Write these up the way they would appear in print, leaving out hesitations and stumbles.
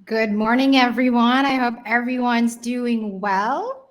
Good morning, everyone. I hope everyone's doing well.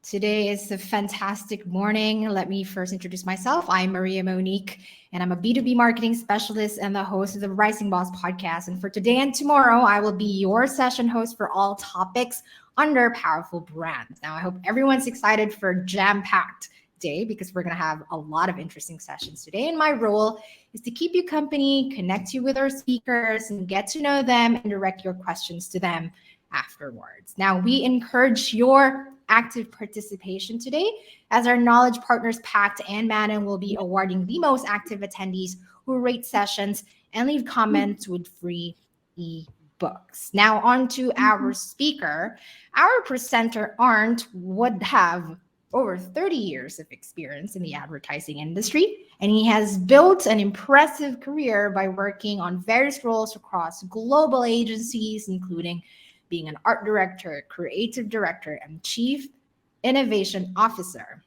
Today is a fantastic morning. Let me first introduce myself. I'm Maria Monique, and I'm a B2B marketing specialist and the host of the Rising Boss podcast. And for today and tomorrow, I will be your session host for all topics under powerful brands. Now, I hope everyone's excited for jam-packed day because we're going to have a lot of interesting sessions today. And my role is to keep you company, connect you with our speakers, and get to know them and direct your questions to them afterwards. Now, we encourage your active participation today as our Knowledge Partners Pact and Manon will be awarding the most active attendees who rate sessions and leave comments with free ebooks. Now, on to our speaker. Our presenter, Arnt, would have over 30 years of experience in the advertising industry, and he has built an impressive career by working on various roles across global agencies, including being an art director, creative director, and chief innovation officer.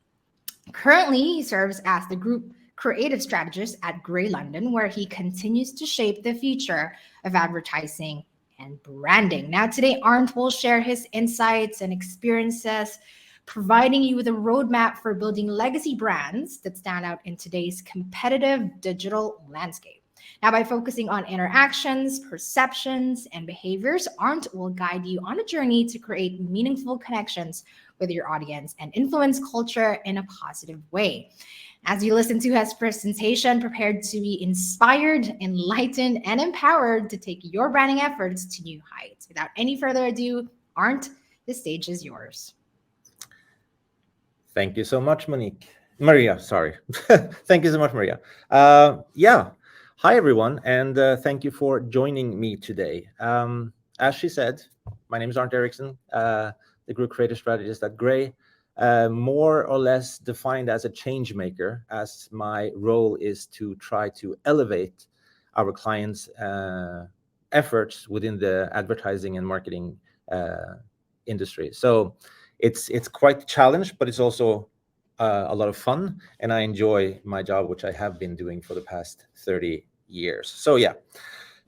Currently, he serves as the group creative strategist at Grey London, where he continues to shape the future of advertising and branding. Now, today, Arnt will share his insights and experiences, providing you with a roadmap for building legacy brands that stand out in today's competitive digital landscape. Now, by focusing on interactions, perceptions, and behaviors, Arnt will guide you on a journey to create meaningful connections with your audience and influence culture in a positive way. As you listen to his presentation, prepared to be inspired, enlightened, and empowered to take your branding efforts to new heights. Without any further ado, Arnt, the stage is yours. Thank you so much, Maria, sorry. Thank you so much, Maria. Hi, everyone, and thank you for joining me today. As she said, my name is Arnt Eriksen, the group creative strategist at Grey, more or less defined as a change maker, as my role is to try to elevate our clients' efforts within the advertising and marketing industry. So it's quite a challenge, but it's also a lot of fun, and I enjoy my job, which I have been doing for the past 30 years. So yeah,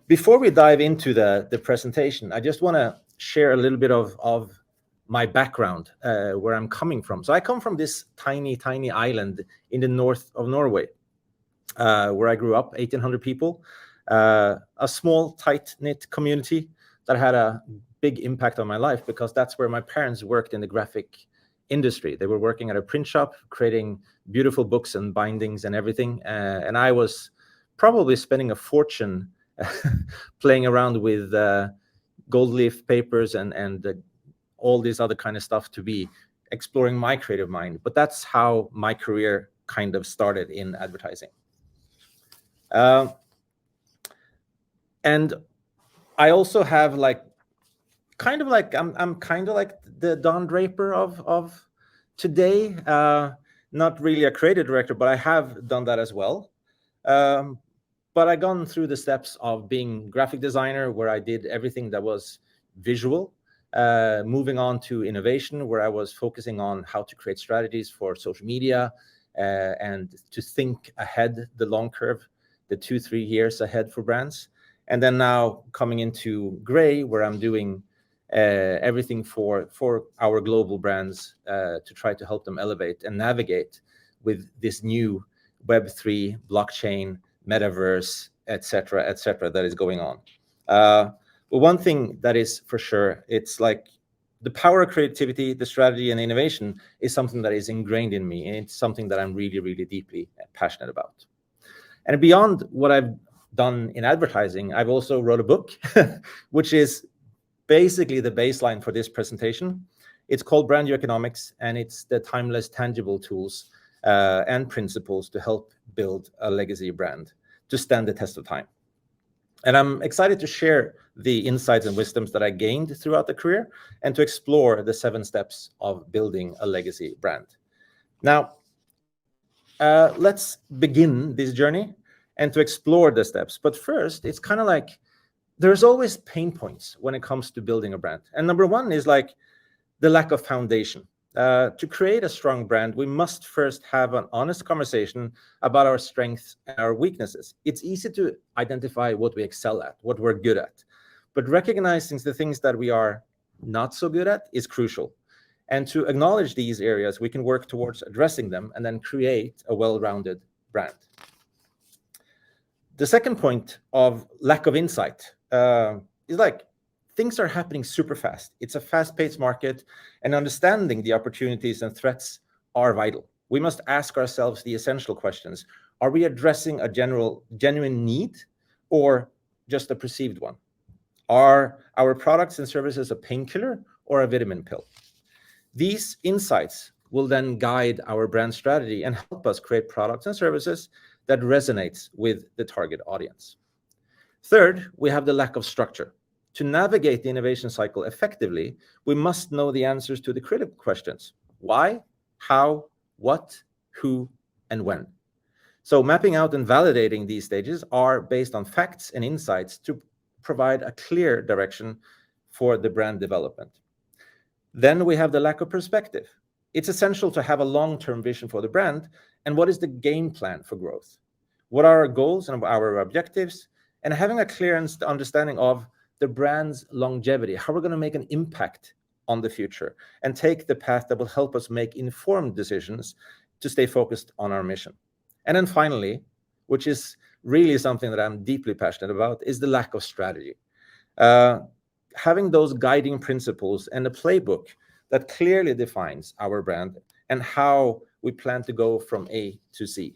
before we dive into the presentation, I just want to share a little bit of my background, where I'm coming from. So I come from this tiny island in the north of Norway, where I grew up, 1,800 people, a small, tight-knit community that had a big impact on my life because that's where my parents worked in the graphic industry. They were working at a print shop, creating beautiful books and bindings and everything. And I was probably spending a fortune playing around with gold leaf papers and all this other kind of stuff to be exploring my creative mind. But that's how my career kind of started in advertising. And I also have I'm kind of like the Don Draper of today. Not really a creative director, but I have done that as well. But I've gone through the steps of being graphic designer, where I did everything that was visual, moving on to innovation, where I was focusing on how to create strategies for social media and to think ahead the long curve, the 2-3 years ahead for brands. And then now coming into Grey, where I'm doing everything for our global brands to try to help them elevate and navigate with this new Web3, blockchain, metaverse, etc., that is going on. But one thing that is for sure, it's like the power of creativity, the strategy, and innovation is something that is ingrained in me, and it's something that I'm really, really deeply passionate about. And beyond what I've done in advertising, I've also wrote a book, which is basically the baseline for this presentation. It's called Brand New Economics, and it's the timeless, tangible tools and principles to help build a legacy brand to stand the test of time. And I'm excited to share the insights and wisdoms that I gained throughout the career and to explore the 7 steps of building a legacy brand. Now, let's begin this journey and to explore the steps. But first, it's kind of like there's always pain points when it comes to building a brand. And number one is like the lack of foundation. To create a strong brand, we must first have an honest conversation about our strengths and our weaknesses. It's easy to identify what we excel at, what we're good at. But recognizing the things that we are not so good at is crucial. And to acknowledge these areas, we can work towards addressing them and then create a well-rounded brand. The second point of lack of insight is like things are happening super fast. It's a fast-paced market, and understanding the opportunities and threats are vital. We must ask ourselves the essential questions. Are we addressing a genuine need or just a perceived one? Are our products and services a painkiller or a vitamin pill? These insights will then guide our brand strategy and help us create products and services that resonates with the target audience. Third, we have the lack of structure. To navigate the innovation cycle effectively, we must know the answers to the critical questions: why, how, what, who, and when. So mapping out and validating these stages are based on facts and insights to provide a clear direction for the brand development. Then we have the lack of perspective. It's essential to have a long-term vision for the brand, and what is the game plan for growth? What are our goals and our objectives? And having a clear understanding of the brand's longevity, how we're going to make an impact on the future and take the path that will help us make informed decisions to stay focused on our mission. And then finally, which is really something that I'm deeply passionate about, is the lack of strategy. Having those guiding principles and a playbook that clearly defines our brand and how we plan to go from A to Z.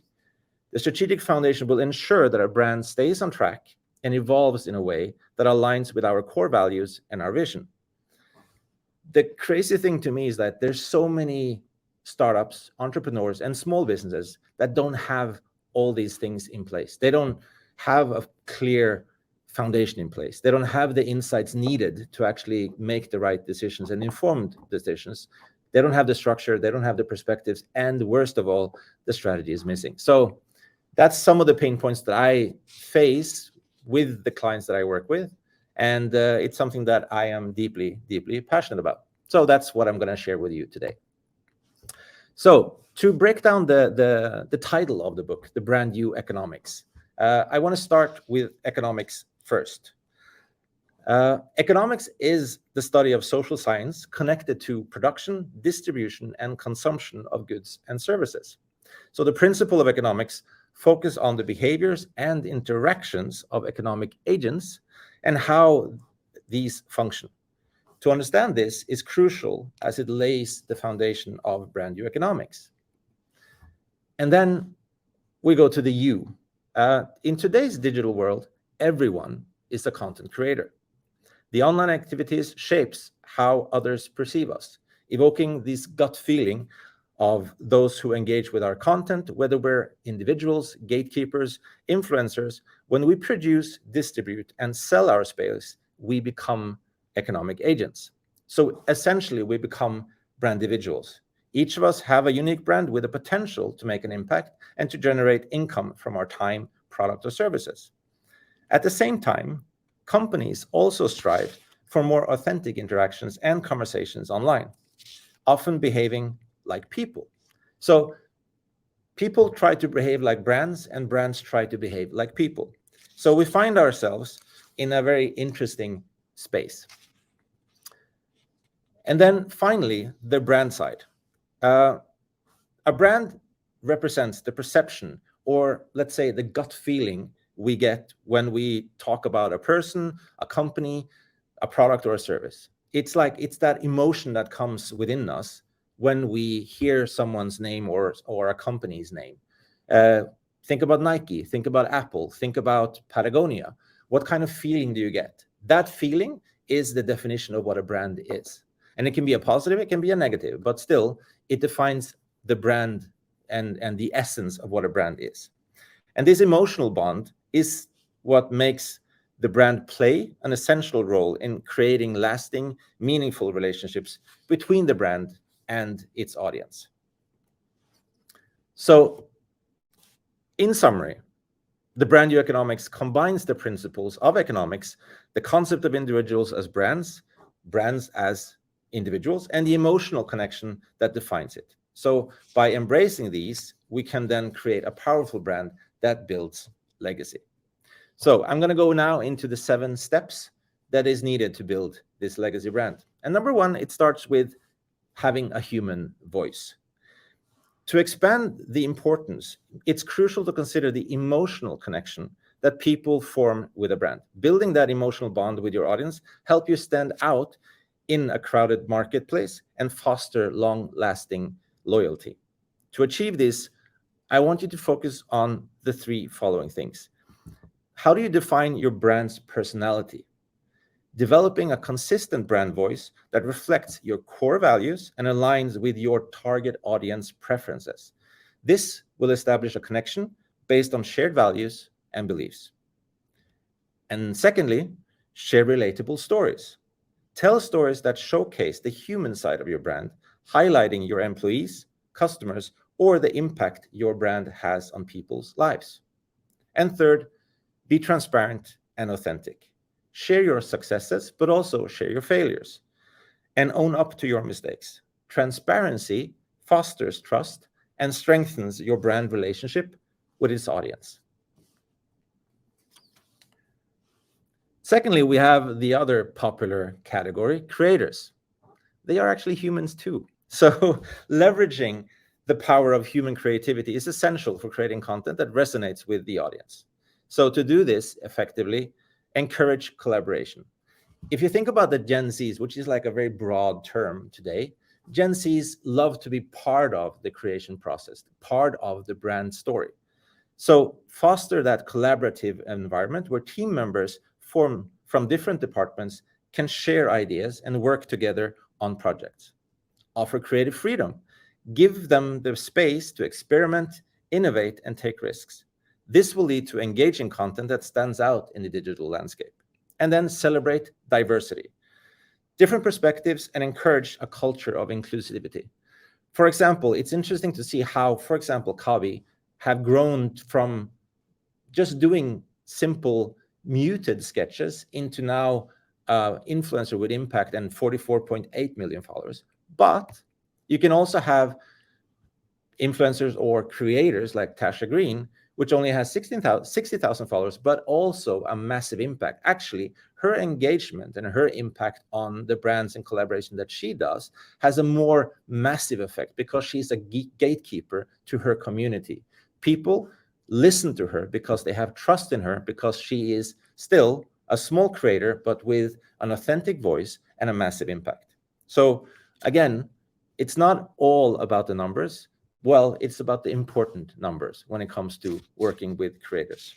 The strategic foundation will ensure that our brand stays on track and evolves in a way that aligns with our core values and our vision. The crazy thing to me is that there's so many startups, entrepreneurs, and small businesses that don't have all these things in place. They don't have a clear foundation in place. They don't have the insights needed to actually make the right decisions and informed decisions. They don't have the structure, they don't have the perspectives, and worst of all, the strategy is missing. So that's some of the pain points that I face with the clients that I work with, and it's something that I am deeply, deeply passionate about. So that's what I'm going to share with you today. So to break down the title of the book, The Brand New Economics, I want to start with economics first. Economics is the study of social science connected to production, distribution, and consumption of goods and services. So the principle of economics focus on the behaviors and interactions of economic agents and how these function. To understand this is crucial as it lays the foundation of brand new economics. And then we go to the U. In today's digital world, everyone is a content creator. The online activities shapes how others perceive us, evoking this gut feeling of those who engage with our content, whether we're individuals, gatekeepers, influencers. When we produce, distribute, and sell our space, we become economic agents. So essentially, we become brand individuals. Each of us have a unique brand with the potential to make an impact and to generate income from our time, product, or services. At the same time, companies also strive for more authentic interactions and conversations online, often behaving like people. So people try to behave like brands, and brands try to behave like people. So we find ourselves in a very interesting space. And then finally, the brand side. A brand represents the perception, or let's say the gut feeling we get when we talk about a person, a company, a product, or a service. It's that emotion that comes within us when we hear someone's name or a company's name. Think about Nike, think about Apple, think about Patagonia. What kind of feeling do you get? That feeling is the definition of what a brand is. And it can be a positive, it can be a negative, but still, it defines the brand and the essence of what a brand is. And this emotional bond is what makes the brand play an essential role in creating lasting, meaningful relationships between the brand and its audience. So, in summary, the brand new economics combines the principles of economics, the concept of individuals as brands, brands as individuals, and the emotional connection that defines it. So by embracing these, we can then create a powerful brand that builds legacy. So I'm going to go now into the 7 steps that is needed to build this legacy brand. And number one, it starts with having a human voice. To expand the importance, it's crucial to consider the emotional connection that people form with a brand. Building that emotional bond with your audience help you stand out in a crowded marketplace and foster long-lasting loyalty. To achieve this, I want you to focus on the three following things. How do you define your brand's personality? Developing a consistent brand voice that reflects your core values and aligns with your target audience preferences. This will establish a connection based on shared values and beliefs. And secondly, share relatable stories. Tell stories that showcase the human side of your brand, highlighting your employees, customers, or the impact your brand has on people's lives. And third, be transparent and authentic. Share your successes, but also share your failures, and own up to your mistakes. Transparency fosters trust and strengthens your brand relationship with its audience. Secondly, we have the other popular category, creators. They are actually humans too. So leveraging the power of human creativity is essential for creating content that resonates with the audience. So to do this effectively, encourage collaboration. If you think about the Gen Zs, which is like a very broad term today, Gen Zs love to be part of the creation process, part of the brand story. So foster that collaborative environment where team members from different departments can share ideas and work together on projects. Offer creative freedom. Give them the space to experiment, innovate, and take risks. This will lead to engaging content that stands out in the digital landscape. And then celebrate diversity, different perspectives, and encourage a culture of inclusivity. For example, it's interesting to see how, for example, Kabi have grown from just doing simple muted sketches into now influencer with impact and 44.8 million followers. But you can also have influencers or creators like Tasha Green, which only has 60,000 followers, but also a massive impact. Actually, her engagement and her impact on the brands and collaboration that she does has a more massive effect because she's a gatekeeper to her community. People listen to her because they have trust in her, because she is still a small creator, but with an authentic voice and a massive impact. So again, it's not all about the numbers. Well, it's about the important numbers when it comes to working with creators.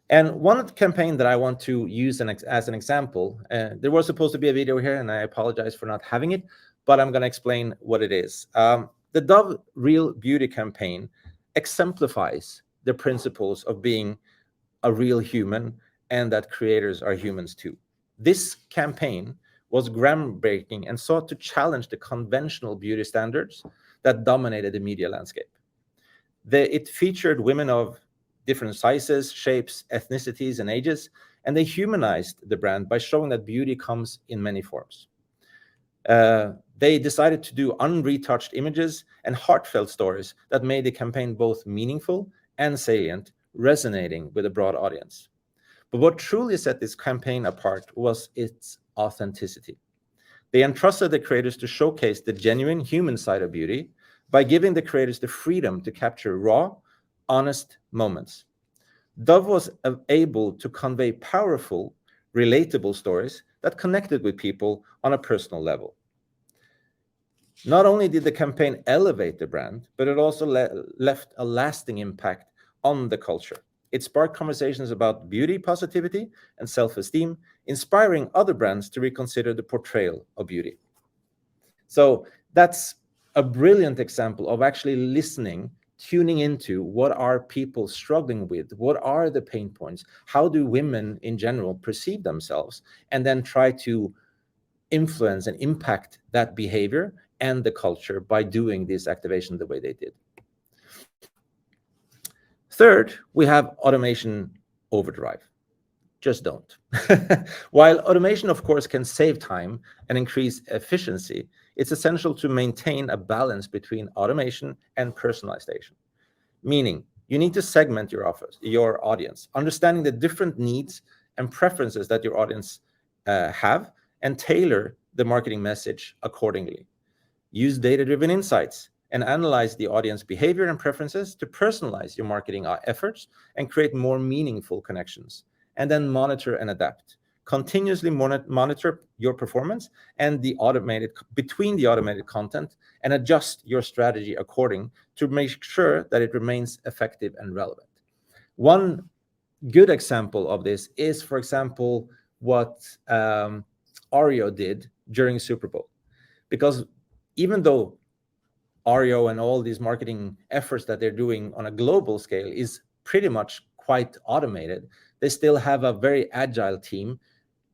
And one campaign that I want to use as an example, there was supposed to be a video here, and I apologize for not having it, but I'm going to explain what it is. The Dove Real Beauty campaign exemplifies the principles of being a real human and that creators are humans too. This campaign was groundbreaking and sought to challenge the conventional beauty standards that dominated the media landscape. It featured women of different sizes, shapes, ethnicities, and ages, and they humanized the brand by showing that beauty comes in many forms. They decided to do unretouched images and heartfelt stories that made the campaign both meaningful and salient, resonating with a broad audience. But what truly set this campaign apart was its authenticity. They entrusted the creators to showcase the genuine human side of beauty by giving the creators the freedom to capture raw, honest moments. Dove was able to convey powerful, relatable stories that connected with people on a personal level. Not only did the campaign elevate the brand, but it also left a lasting impact on the culture. It sparked conversations about beauty positivity and self-esteem, inspiring other brands to reconsider the portrayal of beauty. So that's a brilliant example of actually listening, tuning into what are people struggling with, what are the pain points, how do women in general perceive themselves, and then try to influence and impact that behavior and the culture by doing this activation the way they did. Third, we have automation overdrive. Just don't. While automation, of course, can save time and increase efficiency, it's essential to maintain a balance between automation and personalization. Meaning, you need to segment your audience, understanding the different needs and preferences that your audience have, and tailor the marketing message accordingly. Use data-driven insights and analyze the audience behavior and preferences to personalize your marketing efforts and create more meaningful connections. And then monitor and adapt. Continuously monitor your performance and between the automated content, and adjust your strategy according to make sure that it remains effective and relevant. One good example of this is, for example, what Oreo did during Super Bowl. Because even though Oreo and all these marketing efforts that they're doing on a global scale is pretty much quite automated, they still have a very agile team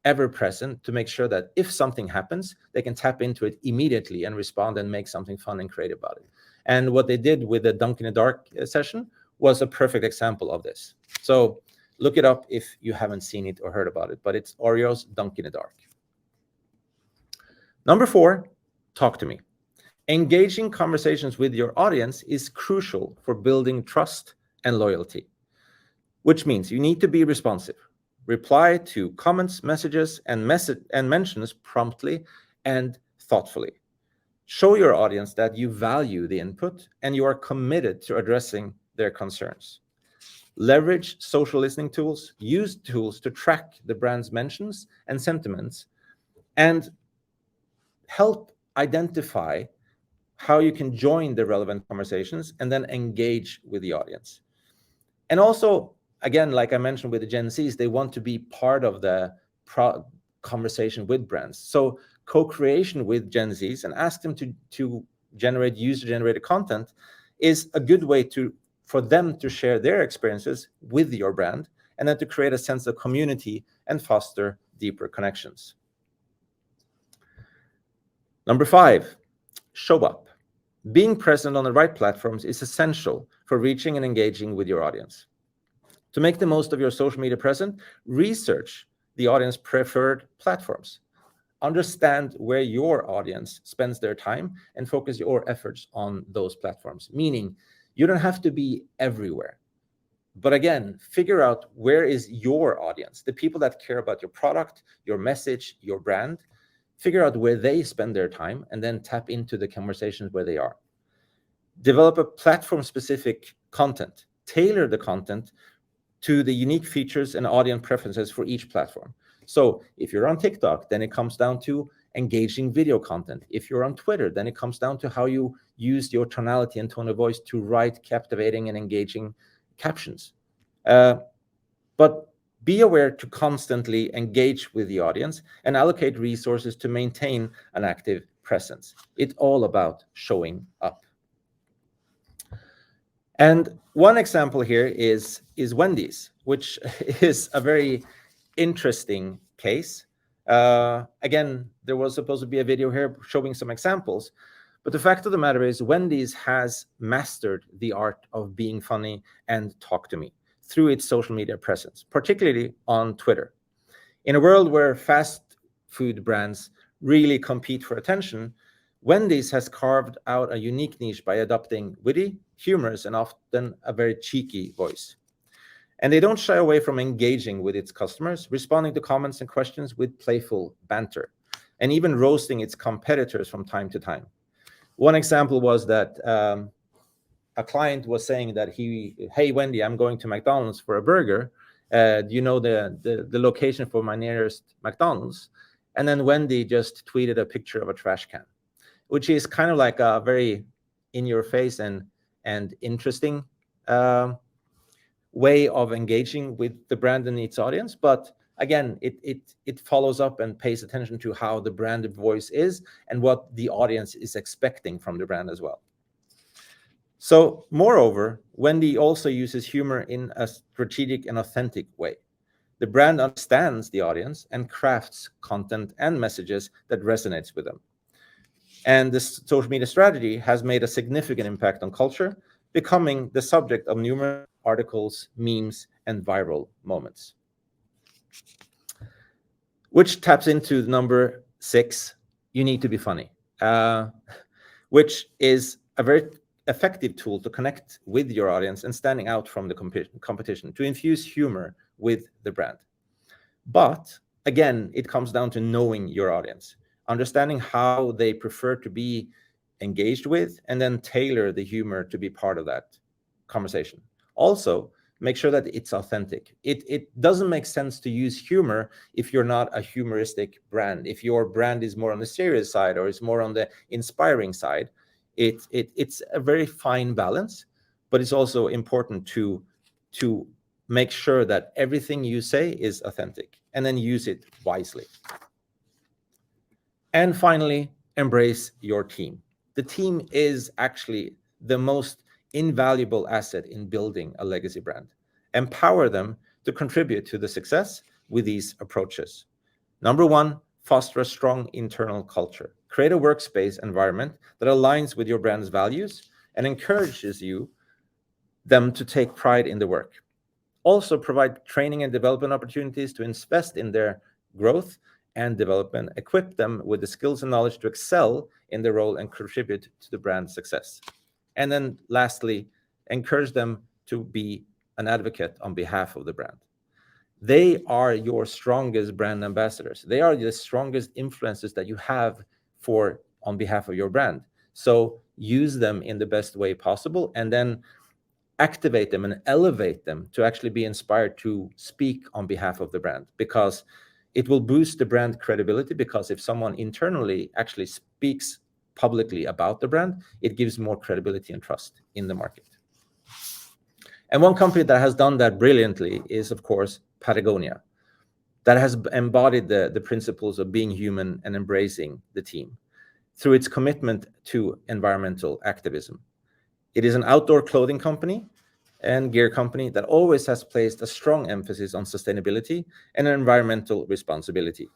ever present to make sure that if something happens, they can tap into it immediately and respond and make something fun and creative about it. And what they did with the Dunk in the Dark session was a perfect example of this. So look it up if you haven't seen it or heard about it, but it's Oreo's Dunk in the Dark. Number 4, talk to me. Engaging conversations with your audience is crucial for building trust and loyalty, which means you need to be responsive. Reply to comments, messages, and mentions promptly and thoughtfully. Show your audience that you value the input and you are committed to addressing their concerns. Leverage social listening tools. Use tools to track the brand's mentions and sentiments, and help identify how you can join the relevant conversations and then engage with the audience. And also, again, like I mentioned with the Gen Zs, they want to be part of the conversation with brands. So co-creation with Gen Zs and ask them to generate user-generated content is a good way for them to share their experiences with your brand, and then to create a sense of community and foster deeper connections. Number 5, show up. Being present on the right platforms is essential for reaching and engaging with your audience. To make the most of your social media presence, research the audience preferred platforms. Understand where your audience spends their time and focus your efforts on those platforms. Meaning, you don't have to be everywhere. But again, figure out where is your audience, the people that care about your product, your message, your brand. Figure out where they spend their time and then tap into the conversations where they are. Develop a platform-specific content. Tailor the content to the unique features and audience preferences for each platform. So if you're on TikTok, then it comes down to engaging video content. If you're on Twitter, then it comes down to how you use your tonality and tone of voice to write captivating and engaging captions. But be aware to constantly engage with the audience and allocate resources to maintain an active presence. It's all about showing up. And one example here is Wendy's, which is a very interesting case. Again, there was supposed to be a video here showing some examples, but the fact of the matter is Wendy's has mastered the art of being funny and talk to me through its social media presence, particularly on Twitter. In a world where fast food brands really compete for attention, Wendy's has carved out a unique niche by adopting witty, humorous, and often a very cheeky voice. And they don't shy away from engaging with its customers, responding to comments and questions with playful banter, and even roasting its competitors from time to time. One example was that a client was saying that hey, Wendy, I'm going to McDonald's for a burger. Do you know the location for my nearest McDonald's? And then Wendy just tweeted a picture of a trash can, which is kind of like a very in-your-face and interesting way of engaging with the brand and its audience. But again, it follows up and pays attention to how the branded voice is and what the audience is expecting from the brand as well. So moreover, Wendy also uses humor in a strategic and authentic way. The brand understands the audience and crafts content and messages that resonates with them. And this social media strategy has made a significant impact on culture, becoming the subject of numerous articles, memes, and viral moments. Which taps into number 6, you need to be funny, which is a very effective tool to connect with your audience and standing out from the competition, to infuse humor with the brand. But again, it comes down to knowing your audience, understanding how they prefer to be engaged with, and then tailor the humor to be part of that conversation. Also, make sure that it's authentic. It doesn't make sense to use humor if you're not a humoristic brand. If your brand is more on the serious side or is more on the inspiring side, it's a very fine balance, but it's also important to make sure that everything you say is authentic, and then use it wisely. And finally, embrace your team. The team is actually the most invaluable asset in building a legacy brand. Empower them to contribute to the success with these approaches. Number one, foster a strong internal culture. Create a workspace environment that aligns with your brand's values and encourages them to take pride in the work. Also, provide training and development opportunities to invest in their growth and development, equip them with the skills and knowledge to excel in their role and contribute to the brand's success. And then lastly, encourage them to be an advocate on behalf of the brand. They are your strongest brand ambassadors. They are the strongest influences that you have on behalf of your brand. So use them in the best way possible, and then activate them and elevate them to actually be inspired to speak on behalf of the brand, because it will boost the brand credibility. Because if someone internally actually speaks publicly about the brand, it gives more credibility and trust in the market. And one company that has done that brilliantly is, of course, Patagonia, that has embodied the principles of being human and embracing the team through its commitment to environmental activism. It is an outdoor clothing company and gear company that always has placed a strong emphasis on sustainability and environmental responsibility.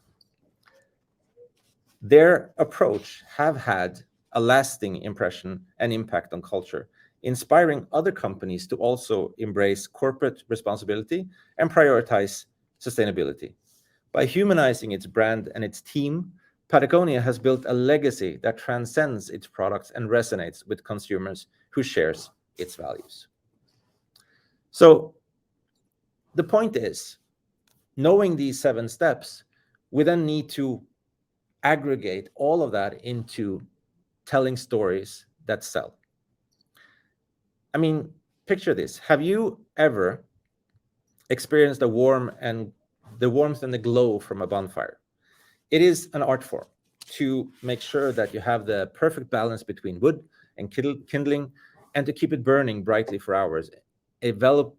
Their approach have had a lasting impression and impact on culture, inspiring other companies to also embrace corporate responsibility and prioritize sustainability. By humanizing its brand and its team, Patagonia has built a legacy that transcends its products and resonates with consumers who shares its values. So the point is, knowing these 7 steps, we then need to aggregate all of that into telling stories that sell. I mean, picture this. Have you ever experienced the warmth and the glow from a bonfire? It is an art form to make sure that you have the perfect balance between wood and kindling, and to keep it burning brightly for hours, evolving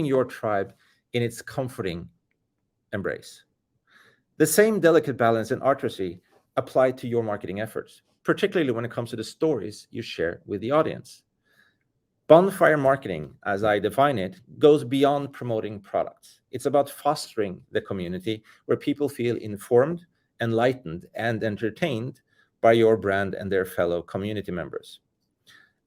your tribe in its comforting embrace. The same delicate balance and artistry apply to your marketing efforts, particularly when it comes to the stories you share with the audience. Bonfire marketing, as I define it, goes beyond promoting products. It's about fostering the community where people feel informed, enlightened, and entertained by your brand and their fellow community members.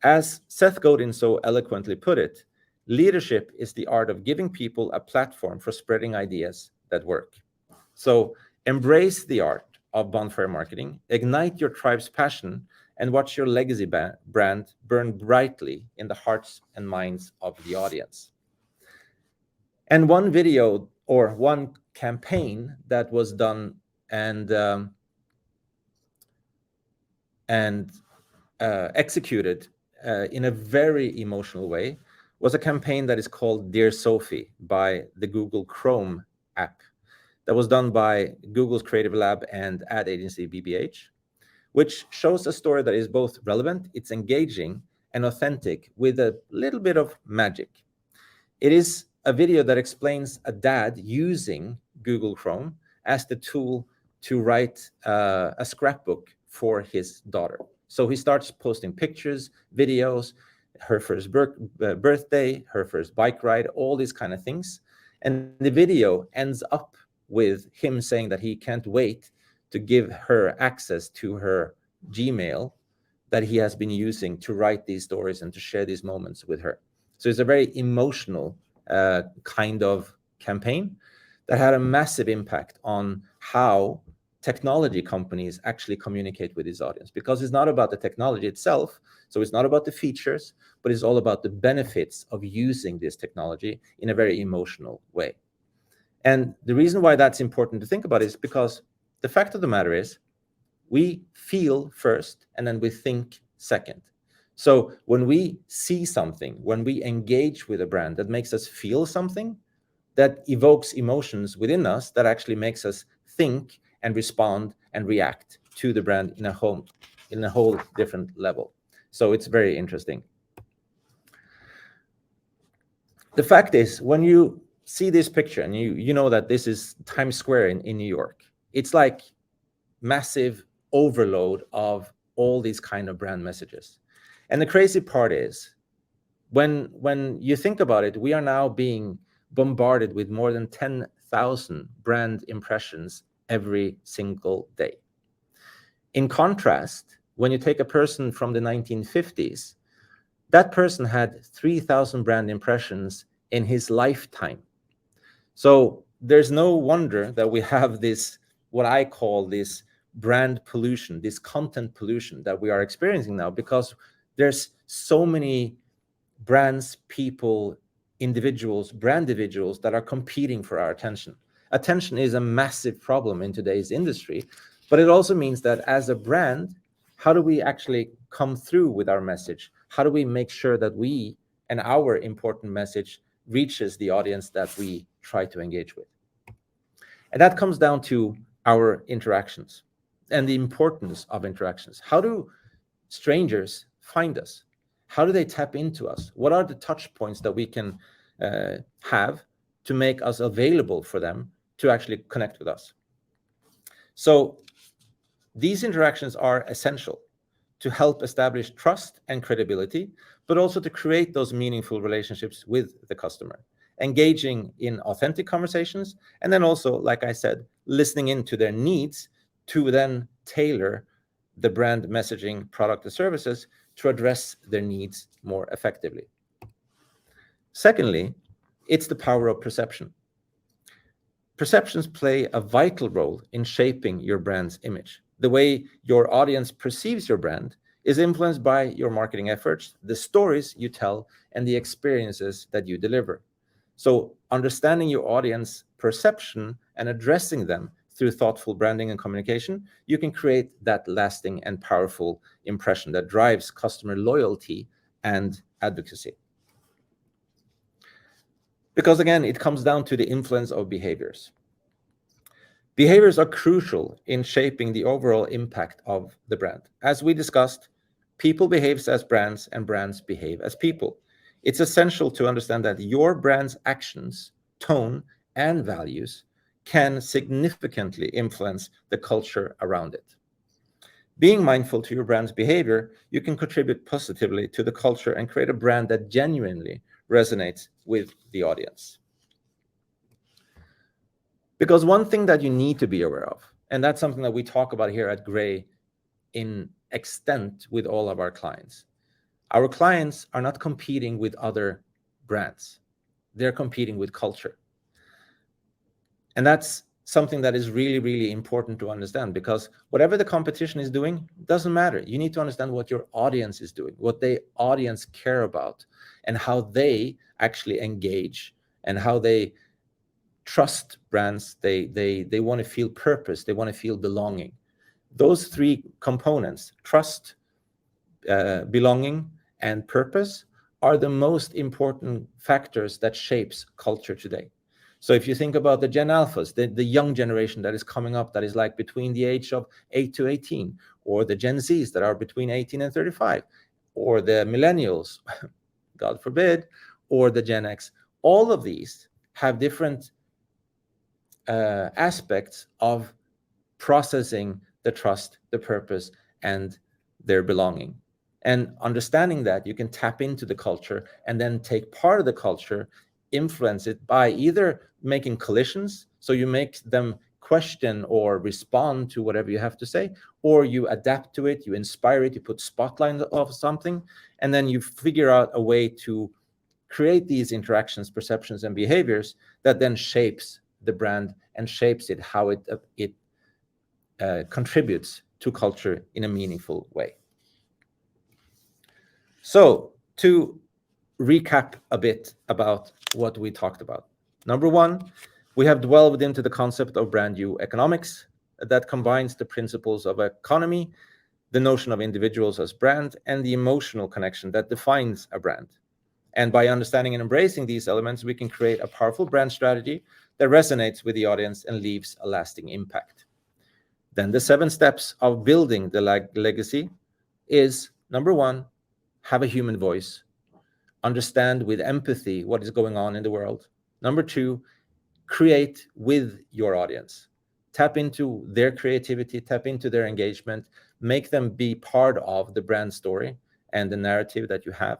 As Seth Godin so eloquently put it, leadership is the art of giving people a platform for spreading ideas that work. So embrace the art of bonfire marketing, ignite your tribe's passion, and watch your legacy brand burn brightly in the hearts and minds of the audience. And one video or one campaign that was done and executed in a very emotional way was a campaign that is called Dear Sophie by the Google Chrome app, that was done by Google's Creative Lab and ad agency BBH, which shows a story that is both relevant, it's engaging, and authentic with a little bit of magic. It is a video that explains a dad using Google Chrome as the tool to write a scrapbook for his daughter. So he starts posting pictures, videos, her first birthday, her first bike ride, all these kind of things. And the video ends up with him saying that he can't wait to give her access to her Gmail that he has been using to write these stories and to share these moments with her. So it's a very emotional kind of campaign that had a massive impact on how technology companies actually communicate with this audience, because it's not about the technology itself. So it's not about the features, but it's all about the benefits of using this technology in a very emotional way. And the reason why that's important to think about is because the fact of the matter is we feel first and then we think second. So when we see something, when we engage with a brand that makes us feel something, that evokes emotions within us that actually makes us think and respond and react to the brand in a whole different level. So it's very interesting. The fact is, when you see this picture and you know that this is Times Square in New York, it's like massive overload of all these kind of brand messages. And the crazy part is, when you think about it, we are now being bombarded with more than 10,000 brand impressions every single day. In contrast, when you take a person from the 1950s, that person had 3,000 brand impressions in his lifetime. So there's no wonder that we have this, what I call this brand pollution, this content pollution that we are experiencing now, because there's so many brands, people, individuals, brand individuals that are competing for our attention. Attention is a massive problem in today's industry, but it also means that as a brand, how do we actually come through with our message? How do we make sure that we and our important message reaches the audience that we try to engage with? And that comes down to our interactions and the importance of interactions. How do strangers find us? How do they tap into us? What are the touch points that we can have to make us available for them to actually connect with us? So these interactions are essential to help establish trust and credibility, but also to create those meaningful relationships with the customer, engaging in authentic conversations, and then also, like I said, listening into their needs to then tailor the brand messaging, product, and services to address their needs more effectively. Secondly, it's the power of perception. Perceptions play a vital role in shaping your brand's image. The way your audience perceives your brand is influenced by your marketing efforts, the stories you tell, and the experiences that you deliver. So understanding your audience perception and addressing them through thoughtful branding and communication, you can create that lasting and powerful impression that drives customer loyalty and advocacy. Because again, it comes down to the influence of behaviors. Behaviors are crucial in shaping the overall impact of the brand. As we discussed, people behave as brands and brands behave as people. It's essential to understand that your brand's actions, tone, and values can significantly influence the culture around it. Being mindful to your brand's behavior, you can contribute positively to the culture and create a brand that genuinely resonates with the audience. Because one thing that you need to be aware of, and that's something that we talk about here at Gray in extent with all of our clients are not competing with other brands. They're competing with culture. And that's something that is really, really important to understand, because whatever the competition is doing doesn't matter. You need to understand what your audience is doing, what the audience care about, and how they actually engage and how they trust brands. They want to feel purpose. They want to feel belonging. Those three components, trust, belonging, and purpose, are the most important factors that shapes culture today. So if you think about the Gen Alphas, the young generation that is coming up, that is like between the age of 8 to 18, or the Gen Zs that are between 18 and 35, or the millennials, God forbid, or the Gen X, all of these have different aspects of processing the trust, the purpose, and their belonging. And understanding that, you can tap into the culture and then take part of the culture, influence it by either making collisions, so you make them question or respond to whatever you have to say, or you adapt to it, you inspire it, you put spotlight of something, and then you figure out a way to create these interactions, perceptions, and behaviors that then shapes the brand and shapes it how it contributes to culture in a meaningful way. So to recap a bit about what we talked about. Number one, We have delved into the concept of brand new economics that combines the principles of economy, the notion of individuals as brand, and the emotional connection that defines a brand. And by understanding and embracing these elements, we can create a powerful brand strategy that resonates with the audience and leaves a lasting impact. Then the 7 steps of building the legacy is, number 1, have a human voice. Understand with empathy what is going on in the world. Number 2, create with your audience. Tap into their creativity, tap into their engagement, make them be part of the brand story and the narrative that you have.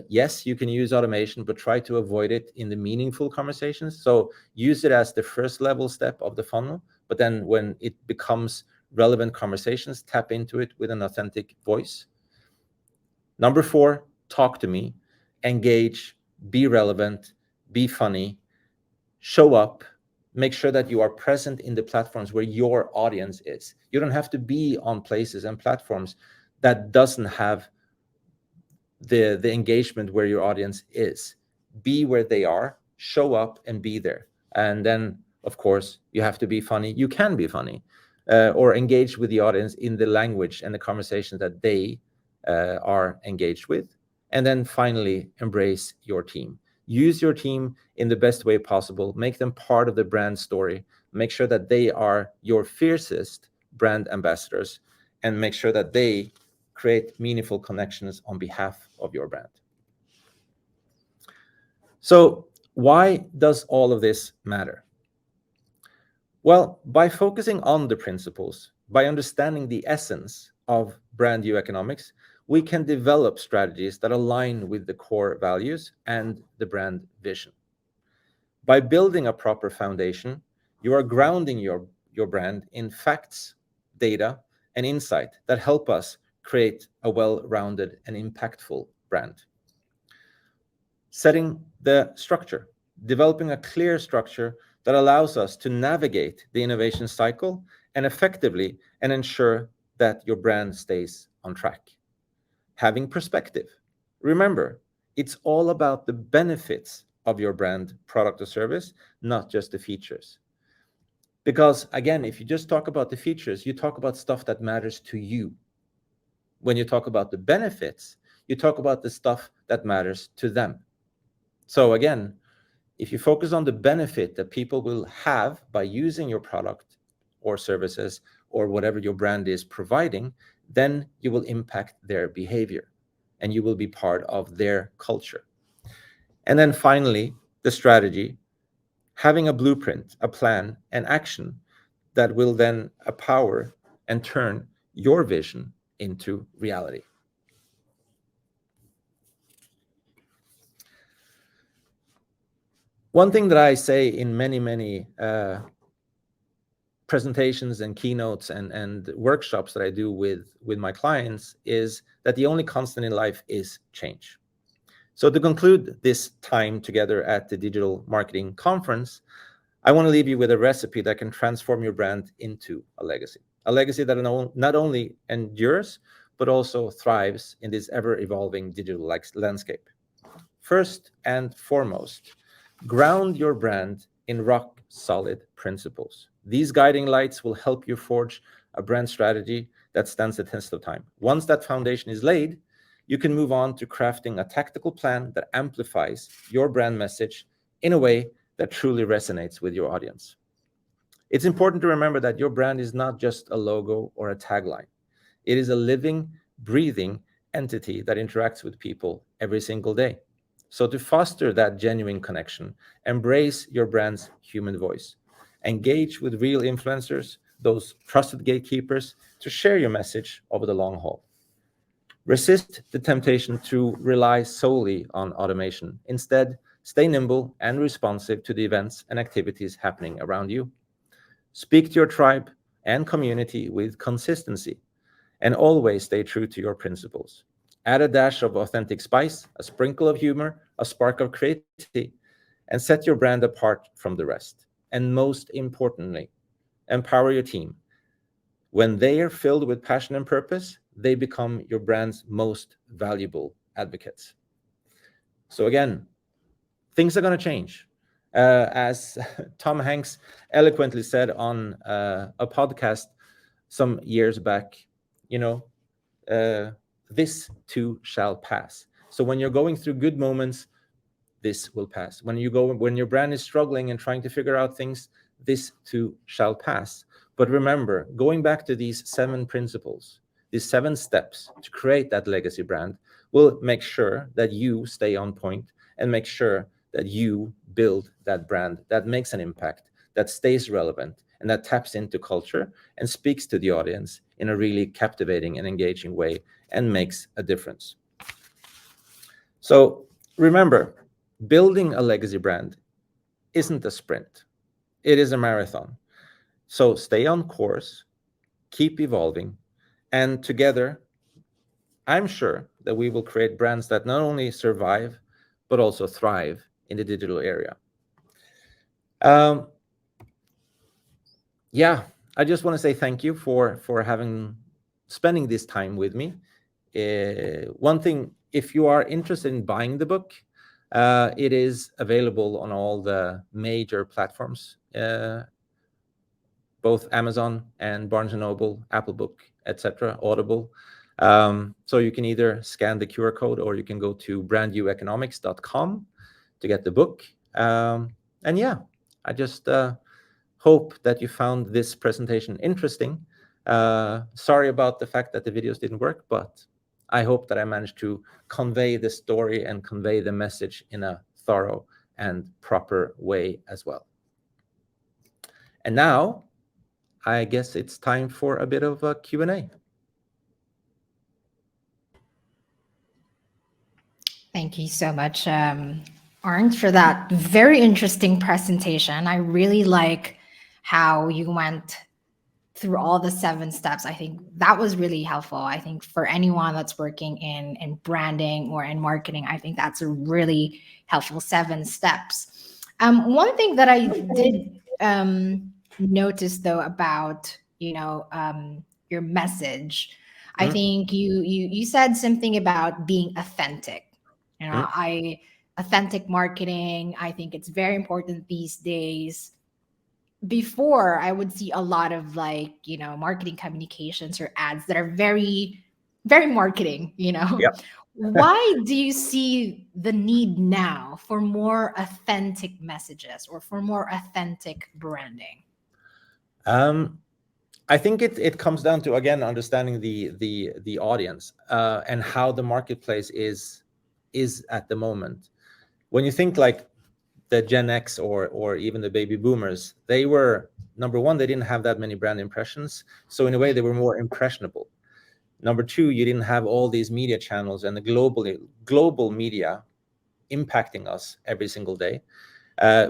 Yes, you can use automation, but try to avoid it in the meaningful conversations. So use it as the first level step of the funnel, but then when it becomes relevant conversations, tap into it with an authentic voice. Number 4, talk to me, engage, be relevant, be funny, show up, make sure that you are present in the platforms where your audience is. You don't have to be on places and platforms that doesn't have the engagement where your audience is. Be where they are, show up and be there. And then, of course, you have to be funny. You can be funny or engage with the audience in the language and the conversation that they are engaged with. And then finally, embrace your team. Use your team in the best way possible. Make them part of the brand story. Make sure that they are your fiercest brand ambassadors, and make sure that they create meaningful connections on behalf of your brand. So why does all of this matter? Well, by focusing on the principles, by understanding the essence of brand new economics, we can develop strategies that align with the core values and the brand vision. By building a proper foundation, you are grounding your brand in facts, data, and insight that help us create a well-rounded and impactful brand. Setting the structure, developing a clear structure that allows us to navigate the innovation cycle and effectively and ensure that your brand stays on track. Having perspective. Remember, it's all about the benefits of your brand, product, or service, not just the features. Because again, if you just talk about the features, you talk about stuff that matters to you. When you talk about the benefits, you talk about the stuff that matters to them. So again, if you focus on the benefit that people will have by using your product or services or whatever your brand is providing, then you will impact their behavior and you will be part of their culture. And then finally, the strategy, having a blueprint, a plan, and action that will then empower and turn your vision into reality. One thing that I say in many presentations and keynotes and workshops that I do with my clients is that the only constant in life is change. So to conclude this time together at the Digital Marketing Conference, I want to leave you with a recipe that can transform your brand into a legacy that not only endures, but also thrives in this ever-evolving digital landscape. First and foremost, ground your brand in rock-solid principles. These guiding lights will help you forge a brand strategy that stands the test of time. Once that foundation is laid, you can move on to crafting a tactical plan that amplifies your brand message in a way that truly resonates with your audience. It's important to remember that your brand is not just a logo or a tagline. It is a living, breathing entity that interacts with people every single day. So to foster that genuine connection, embrace your brand's human voice. Engage with real influencers, those trusted gatekeepers, to share your message over the long haul. Resist the temptation to rely solely on automation. Instead, stay nimble and responsive to the events and activities happening around you. Speak to your tribe and community with consistency, and always stay true to your principles. Add a dash of authentic spice, a sprinkle of humor, a spark of creativity, and set your brand apart from the rest. And most importantly, empower your team. When they are filled with passion and purpose, they become your brand's most valuable advocates. So again, things are going to change. As Tom Hanks eloquently said on a podcast some years back, you know, this too shall pass. So when you're going through good moments, this will pass. When your brand is struggling and trying to figure out things, this too shall pass. But remember, going back to these 7 principles, these 7 steps to create that legacy brand will make sure that you stay on point and make sure that you build that brand that makes an impact, that stays relevant, and that taps into culture and speaks to the audience in a really captivating and engaging way and makes a difference. So remember, building a legacy brand isn't a sprint, it is a marathon. So stay on course, keep evolving, and together, I'm sure that we will create brands that not only survive, but also thrive in the digital area. Yeah, I just want to say thank you for spending this time with me. One thing, if you are interested in buying the book, it is available on all the major platforms, both Amazon and Barnes & Noble, Apple Book, etc., Audible. So you can either scan the QR code or you can go to brandyoueconomics.com to get the book. And yeah, I just hope that you found this presentation interesting. Sorry about the fact that the videos didn't work, but I hope that I managed to convey the story and convey the message in a thorough and proper way as well. And now, I guess it's time for a bit of a Q&A. Thank you so much, Arnt, for that very interesting presentation. I really like how you went through all the 7 steps. I think that was really helpful. I think for anyone that's working in branding or in marketing, I think that's a really helpful 7 steps. One thing that I did notice though about your message, I think you said something about being authentic. Authentic marketing, I think it's very important these days. Before, I would see a lot of marketing communications or ads that are very, very marketing. Yep. Why do you see the need now for more authentic messages or for more authentic branding? I think it comes down to, again, understanding the audience and how the marketplace is at the moment. When you think like the Gen X or even the baby boomers, they were, number one, they didn't have that many brand impressions. So in a way, they were more impressionable. Number two, you didn't have all these media channels and the global media impacting us every single day,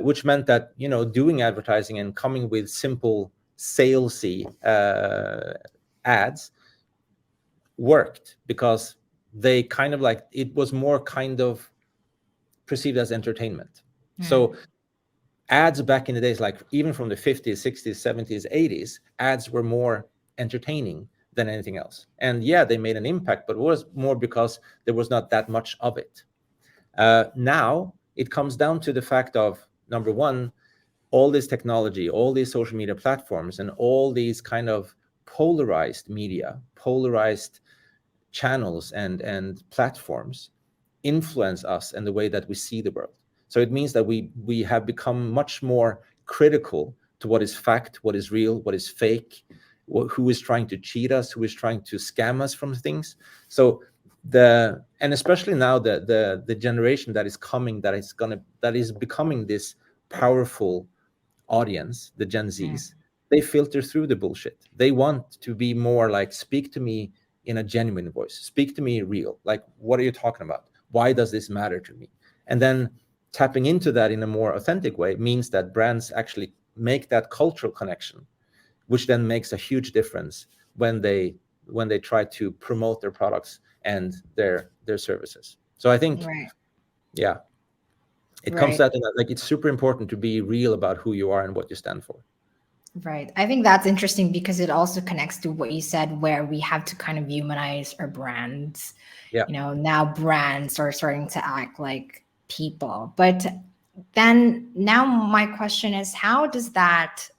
which meant that, doing advertising and coming with simple salesy ads worked because they kind of like, it was more kind of perceived as entertainment. So ads back in the days, like even from the 50s, 60s, 70s, 80s, ads were more entertaining than anything else. And yeah, they made an impact, but it was more because there was not that much of it. Now it comes down to the fact of, number one, all this technology, all these social media platforms, and all these kind of polarized media, polarized channels and platforms influence us and the way that we see the world. So it means that we have become much more critical to what is fact, what is real, what is fake, who is trying to cheat us, who is trying to scam us from things. So and especially now the generation that is coming, that is becoming this powerful audience, the Gen Zs, they filter through the bullshit. They want to be more like, speak to me in a genuine voice, speak to me real. Like, what are you talking about? Why does this matter to me? And then tapping into that in a more authentic way means that brands actually make that cultural connection, which then makes a huge difference when they try to promote their products and their services. So I think, yeah, it comes down to that. Like, it's super important to be real about who you are and what you stand for. Right. I think that's interesting because it also connects to what you said, where we have to kind of humanize our brands. Yeah. Now brands are starting to act like people. But Then now my question is, how does that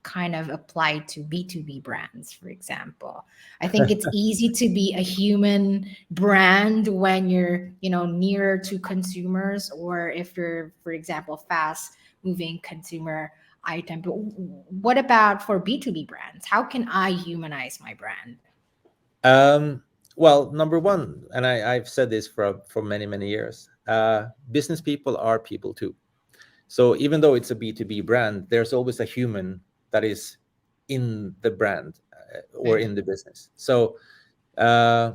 kind of apply to B2B brands, for example? I think it's easy to be a human brand when you're, nearer to consumers, or if you're, for example, fast moving consumer item. But what about for B2B brands? How can I humanize my brand? Well, number one, and I've said this for many, many years, business people are people too. So even though it's a B2B brand, there's always a human that is in the brand or Right. in the business. So, uh,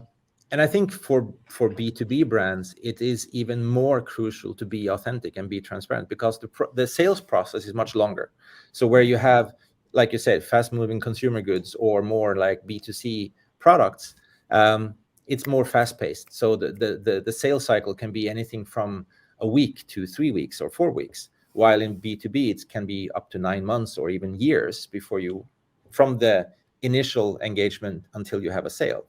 and I think for B2B brands, it is even more crucial to be authentic and be transparent, because the sales process is much longer. So where you have, like you said, fast moving consumer goods or more like B2C products, it's more fast paced. So the sales cycle can be anything from a week to 3 weeks or 4 weeks, while in B2B it can be up to 9 months or even years before you, from the initial engagement until you have a sale.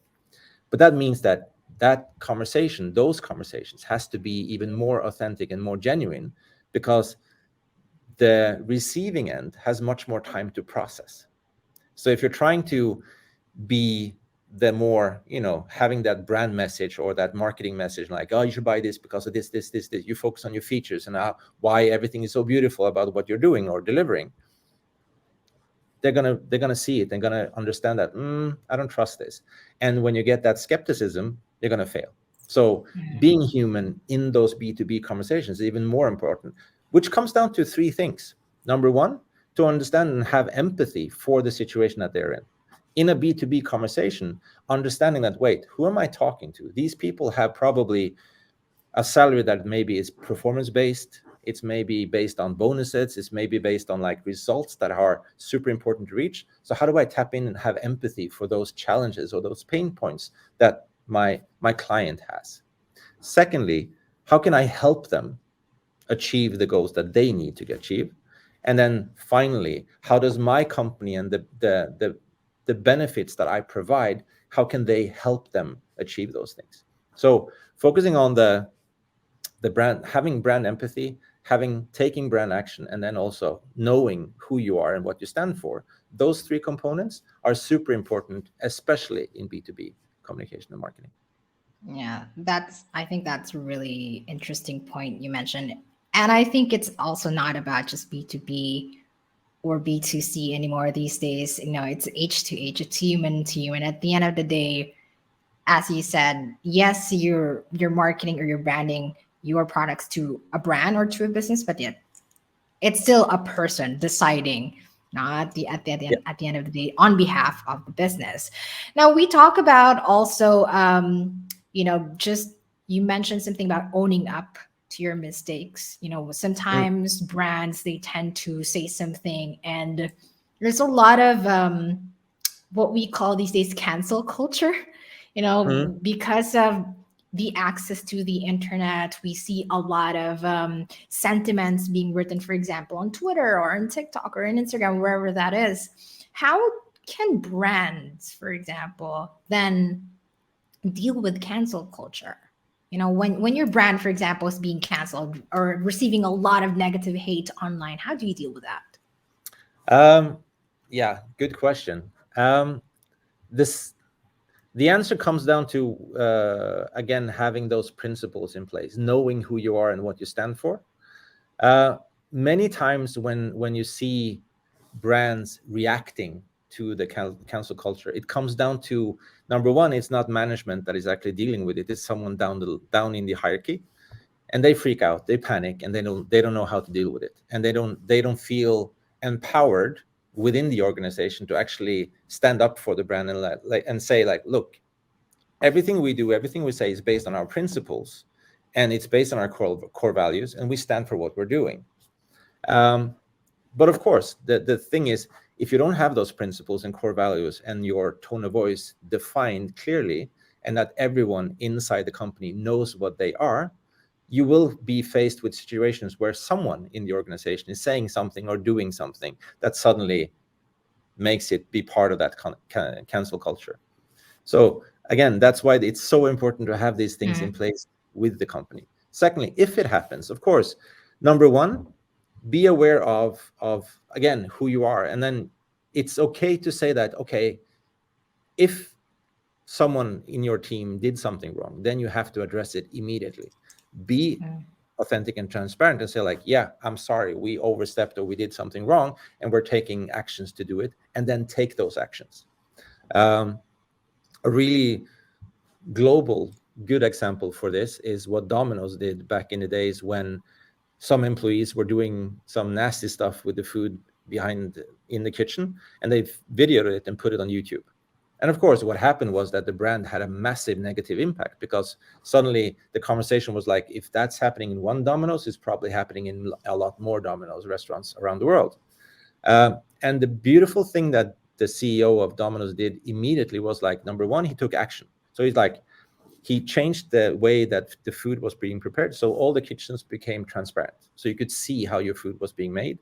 But that means that those conversations has to be even more authentic and more genuine, because the receiving end has much more time to process. So if you're trying to be the more, having that brand message or that marketing message, like, oh, you should buy this because of this, you focus on your features and why everything is so beautiful about what you're doing or delivering, they're gonna see it. They're gonna understand that, I don't trust this. And when you get that skepticism, you're gonna fail. So being human in those B2B conversations is even more important, which comes down to three things. Number one, to understand and have empathy for the situation that they're in a B2B conversation, understanding that, wait, who am I talking to? These people have probably a salary that maybe is performance based, it's maybe based on bonuses, it's maybe based on like results that are super important to reach. So how do I tap in and have empathy for those challenges or those pain points that my client has? Secondly, how can I help them achieve the goals that they need to achieve? And then finally, how does my company and the benefits that I provide, how can they help them achieve those things? So focusing on the brand, having brand empathy, taking brand action, and then also knowing who you are and what you stand for. Those three components are super important, especially in B2B communication and marketing. Yeah, I think that's a really interesting point you mentioned. And I think it's also not about just B2B or B2C anymore these days. It's H to H, it's human to human. At the end of the day, as you said, yes, you're marketing or you're branding your products to a brand or to a business, but yet it's still a person deciding, not Yeah. at the end of the day, on behalf of the business. Now we talk about also, just you mentioned something about owning up to your mistakes. Mm, Sometimes brands, they tend to say something, and there's a lot of what we call these days cancel culture. mm, Because of the access to the internet, we see a lot of sentiments being written, for example, on Twitter or on TikTok or on Instagram, wherever that is. How can brands, for example, then deal with cancel culture? When your brand, for example, is being canceled or receiving a lot of negative hate online, how do you deal with that? yeah, good question. This The answer comes down to, again, having those principles in place, knowing who you are and what you stand for. Uh, Many times when you see brands reacting to the cancel culture, it comes down to, number one, it's not management that is actually dealing with it. It's someone down in the hierarchy, and they freak out, they panic, and they don't know how to deal with it, and they don't feel empowered within the organization to actually stand up for the brand and and say, like, look, everything we do, everything we say is based on our principles, and it's based on our core values, and we stand for what we're doing. Um, but of course, the thing is, if you don't have those principles and core values and your tone of voice defined clearly, and that everyone inside the company knows what they are, you will be faced with situations where someone in the organization is saying something or doing something that suddenly makes it be part of that cancel culture. So again, that's why it's so important to have these things in place with the company. Secondly, if it happens, of course, Number one, be aware of again who you are, and then it's okay to say that, okay, if someone in your team did something wrong, then you have to address it immediately. Be authentic and transparent and say like, yeah, I'm sorry, we overstepped or we did something wrong, and we're taking actions to do it, and then take those actions. A really global good example for this is what Domino's did back in the days when some employees were doing some nasty stuff with the food behind in the kitchen, and they videoed it and put it on YouTube. And of course, what happened was that the brand had a massive negative impact, because suddenly the conversation was like, if that's happening in one Domino's, it's probably happening in a lot more Domino's restaurants around the world. And the beautiful thing that the CEO of Domino's did immediately was like, number one, he took action. So he changed the way that the food was being prepared. So all the kitchens became transparent. So you could see how your food was being made.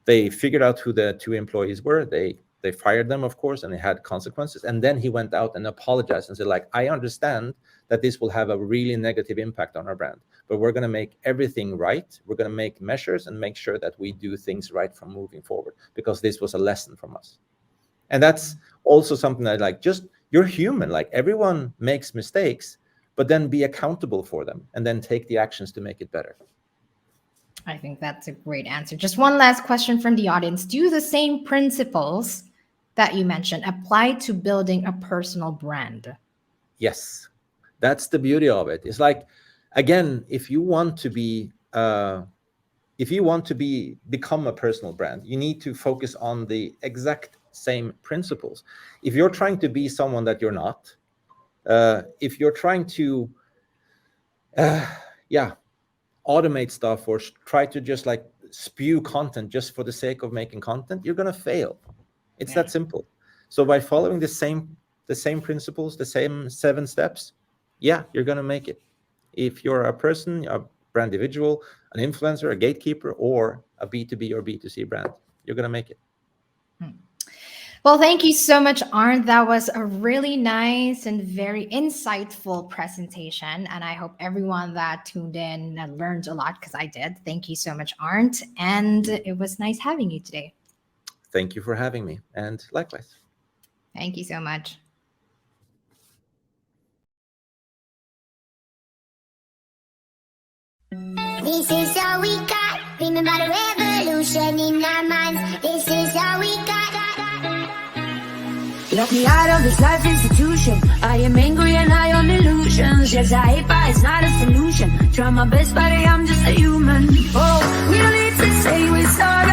They figured out who the two employees were. They fired them, of course, and it had consequences. And then he went out and apologized and said, like, I understand that this will have a really negative impact on our brand, but we're going to make everything right. We're going to make measures and make sure that we do things right from moving forward, because this was a lesson from us. And that's also something that, like, just, you're human. Like, everyone makes mistakes, but then be accountable for them and then take the actions to make it better. I think that's a great answer. Just one last question from the audience. Do the same principles that you mentioned apply to building a personal brand? Yes, that's the beauty of it. It's like, again, if you want to become a personal brand, you need to focus on the exact same principles. If you're trying to be someone that you're not, if you're trying to automate stuff, or try to just like spew content just for the sake of making content, you're going to fail. It's that simple. So by following the same principles, the same 7 steps, you're going to make it. If you're a person, a brand individual, an influencer, a gatekeeper, or a B2B or B2C brand, you're going to make it. Well, thank you so much, Arnt. That was a really nice and very insightful presentation. And I hope everyone that tuned in learned a lot, because I did. Thank you so much, Arnt. And it was nice having you today. Thank you for having me. And likewise. Thank you so much. This is all we got. Remember the revolution in our minds. This is all we got. Lock me out of this life institution. I am angry and I on illusions. Yes, I hate, but it's not a solution. Try my best, buddy, I'm just a human. Oh, we don't need to say we started.